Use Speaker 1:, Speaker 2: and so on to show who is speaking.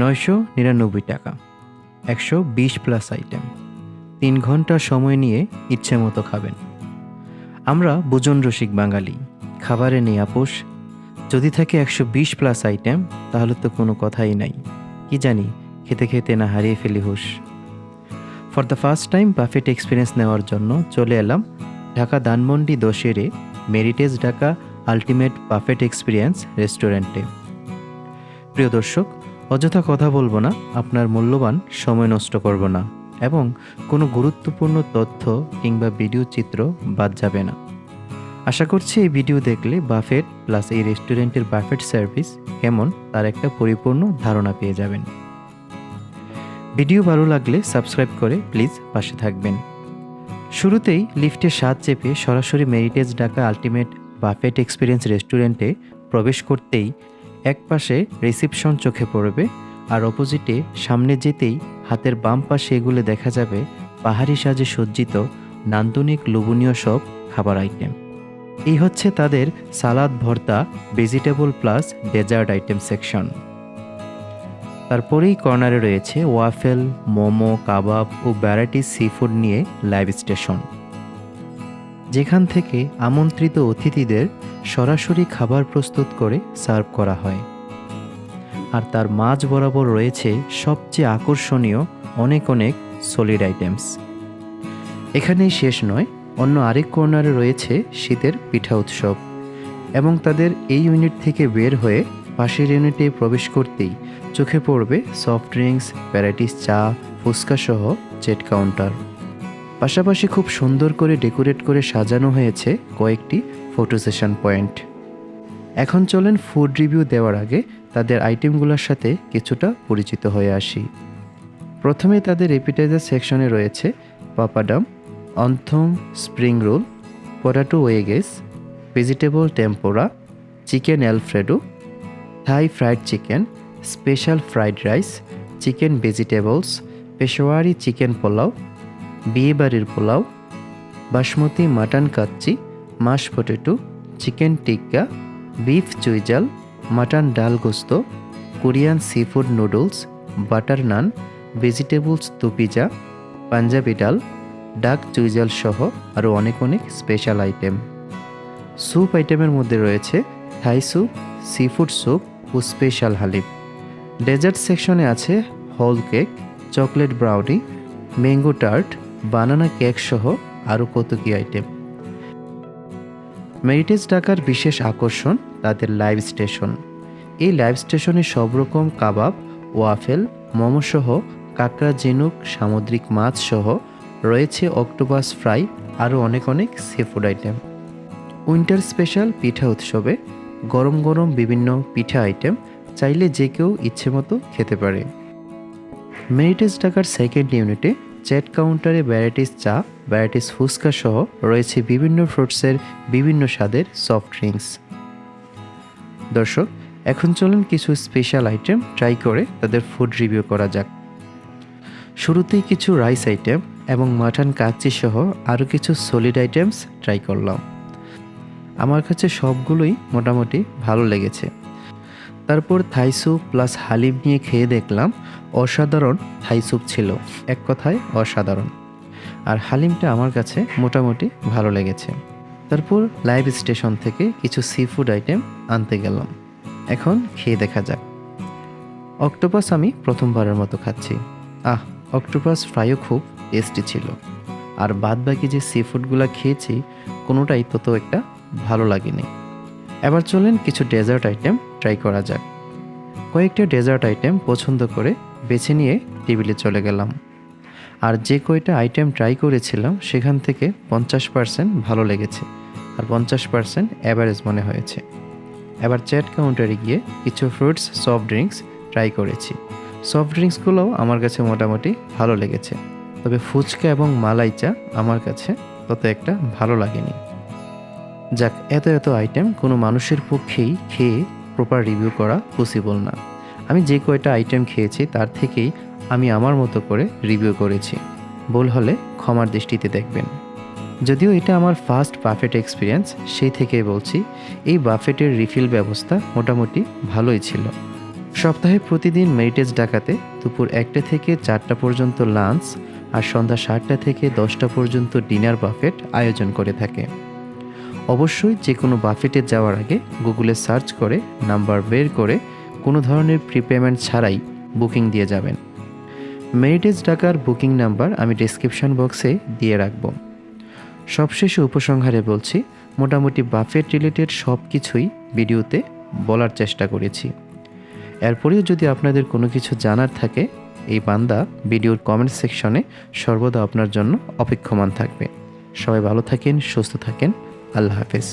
Speaker 1: 999 টাকা, 120 plus item, 3 ঘন্টা সময় নিয়ে ইচ্ছে মতো খাবেন। আমরা ভোজন রসিক বাঙালি, খাবারে নেই আপোষ। যদি থাকে 120 প্লাস আইটেম, তাহলে তো কোনো কথাই নাই। কি জানি খেতে খেতে না হারিয়ে ফেলি হুঁশ। For the first time buffet experience নেওয়ার জন্য চলে এলাম ঢাকা ধানমন্ডি 10-এ Meritage Dhaka ultimate buffet experience রেস্টুরেন্টে। প্রিয় দর্শক, অযথা কথা বলবো না, আপনার মূল্যবান সময় নষ্ট করব না এবং কোনো গুরুত্বপূর্ণ তথ্য কিংবা ভিডিও চিত্র বাদ যাবে না। আশা করছি এই ভিডিও দেখলে বাফেট প্লাস এই রেস্টুরেন্টের বাফেট সার্ভিস কেমন তার একটা পরিপূর্ণ ধারণা পেয়ে যাবেন। ভিডিও ভালো লাগলে সাবস্ক্রাইব করে প্লিজ পাশে থাকবেন। শুরুতেই লিফটে 7 চেপে সরাসরি মেরিটেজ ঢাকা আলটিমেট বাফেট এক্সপিরিয়েন্স রেস্টুরেন্টে প্রবেশ করতেই এক পাশে রিসিপশন চোখে পড়বে, আর অপোজিটে সামনে যেতেই হাতের বাম পাশে এগুলো দেখা যাবে পাহাড়ি সাজে সজ্জিত নান্দনিক লোভনীয় সব খাবার আইটেম। এই হচ্ছে তাদের সালাদ, ভর্তা, vegetable plus dessert item section. তারপরেই কর্নারে রয়েছে ওয়াফেল, মোমো, কাবাব ও ভ্যারাইটি সি ফুড নিয়ে লাইভ স্টেশন, যেখান থেকে আমন্ত্রিত অতিথিদের সরাসরি খাবার প্রস্তুত করে সার্ভ করা হয়। আর তার মাঝ বরাবর রয়েছে সবচেয়ে আকর্ষণীয় অনেক সলিড আইটেমস। এখানেই শেষ নয়, অন্য আরেক কর্নারে রয়েছে শীতের পিঠা উৎসব, এবং তাদের এই ইউনিট থেকে বের হয়ে পাশের ইউনিটে প্রবেশ করতেই চোখে পড়বে সফট ড্রিঙ্কস, ভ্যারাইটিস চা, ফুচকা সহ চেট কাউন্টার। পাশাপাশি খুব সুন্দর করে ডেকোরেট করে সাজানো হয়েছে কয়েকটি ফটো সেশন পয়েন্ট। এখন চলেন ফুড রিভিউ দেওয়ার আগে তাদের আইটেমগুলোর সাথে কিছুটা পরিচিত হয়ে আসি। প্রথমে তাদের এপিটাইজার সেকশনে রয়েছে papadum, wonton spring roll, potato wedges, vegetable tempura, chicken alfredo, Thai fried chicken, special fried rice, chicken vegetables, Peshawari chicken pulao, বিয়েবাড়ির pulao, basmati mutton kacchi, mash potato, chicken tikka, beef chuijhal, mutton dal gosht, Korean sea food noodles, butter naan, vegetables তুপিজা, Punjabi dal, duck chui jhal সহ আরও অনেক special item. Soup আইটেমের মধ্যে রয়েছে Thai soup, sea food soup ও special haleem. Dessert সেকশনে আছে whole cake, chocolate brownie, mango tart, banana cake সহ আরও কত কি আইটেম। মেরিটেজ ঢাকার বিশেষ আকর্ষণ তাদের লাইভ স্টেশন। এই লাইভ স্টেশনে সব রকম কাবাব, ওয়াফেল, মোমো সহ কাঁকড়া, ঝিনুক, সামুদ্রিক মাছ সহ রয়েছে অক্টোপাস ফ্রাই, আরও অনেক sea food item. Winter special পিঠা উৎসবে গরম গরম বিভিন্ন পিঠা আইটেম চাইলে যে কেউ ইচ্ছে মতো খেতে পারে। মেরিটেজ ঢাকার সেকেন্ড ইউনিটে চ্যাট কাউন্টারে ভ্যারাইটিস চা, ভ্যারাইটিস ফুচকা সহ রয়েছে বিভিন্ন ফ্রুটসের বিভিন্ন স্বাদের সফট ড্রিঙ্কস। দর্শক, এখন চলুন কিছু স্পেশাল আইটেম ট্রাই করে তাদের ফুড রিভিউ করা যাক। শুরুতেই কিছু রাইস আইটেম এবং মাটন কাচ্চি সহ আরও কিছু সলিড আইটেমস ট্রাই করলাম। আমার কাছে সবগুলোই মোটামুটি ভালো লেগেছে। তারপর থাই স্যুপ প্লাস হালিম নিয়ে খেয়ে দেখলাম অসাধারণ থাই স্যুপ ছিল, এক কথায় অসাধারণ। আর হালিমটা আমার কাছে মোটামুটি ভালো লেগেছে। তারপর লাইভ স্টেশন থেকে কিছু সি ফুড আইটেম আনতে গেলাম, এখন খেয়ে দেখা যাক। অক্টোপাস আমি প্রথমবারের মতো খাচ্ছি। অক্টোপাস ফ্রাইও খুব টেস্টি ছিল। আর বাদ বাকি যে সি ফুডগুলো খেয়েছি কোনোটাই তত একটা ভালো লাগেনি। এবার চলেন কিছু ডেজার্ট আইটেম ট্রাই করা যাক। কয়েকটা ডেজার্ট আইটেম পছন্দ করে বেছে নিয়ে টেবিলে চলে গেলাম। আর যে কয়টা আইটেম ট্রাই করেছিলাম সেখান থেকে 50% ভালো লেগেছে আর 50% অ্যাভারেজ মনে হয়েছে। এবার চ্যাট কাউন্টারে গিয়ে কিছু ফ্রুটস, সফট ড্রিঙ্কস ট্রাই করেছি। সফট ড্রিঙ্কসগুলোও আমার কাছে মোটামুটি ভালো লেগেছে, তবে ফুচকা এবং মালাই চা আমার কাছে তত একটা ভালো লাগেনি। যাক, এত আইটেম কোনো মানুষের পক্ষেই খেয়ে প্রপার রিভিউ করা পসিবল না। আমি যে কয়টা আইটেম খেয়েছি তার থেকেই আমি আমার মতো করে রিভিউ করেছি। ভুল হলে ক্ষমার দৃষ্টিতে দেখবেন। যদিও এটা আমার ফার্স্ট বাফেট এক্সপিরিয়েন্স, সেই থেকেই বলছি এই বাফেটের রিফিল ব্যবস্থা মোটামুটি ভালোই ছিল। সপ্তাহে প্রতিদিন মেরিটেজ ডাকাতে দুপুর 1টা থেকে 4টা পর্যন্ত লাঞ্চ আর সন্ধ্যা 7টা থেকে 10টা পর্যন্ত ডিনার বাফেট আয়োজন করে থাকে। অবশ্যই যে কোনো বাফেটে যাওয়ার আগে গুগলে সার্চ করে নাম্বার বের করে কোনো ধরনের প্রিপেমেন্ট ছাড়াই বুকিং দিয়ে যাবেন। মেরিটেজ ডাকার বুকিং নাম্বার আমি ডেসক্রিপশন বক্সে দিয়ে রাখব। সবশেষে উপসংহারে বলছি, মোটামুটি বাফেট রিলেটেড সব কিছুই ভিডিওতে বলার চেষ্টা করেছি। এরপরেও যদি আপনাদের কোনো কিছু জানার থাকে, এই বান্দা ভিডিওর কমেন্ট সেকশনে সর্বদা আপনার জন্য অপেক্ষমান থাকবে। সবাই ভালো থাকেন, সুস্থ থাকেন। আল্লাহ হাফেজ।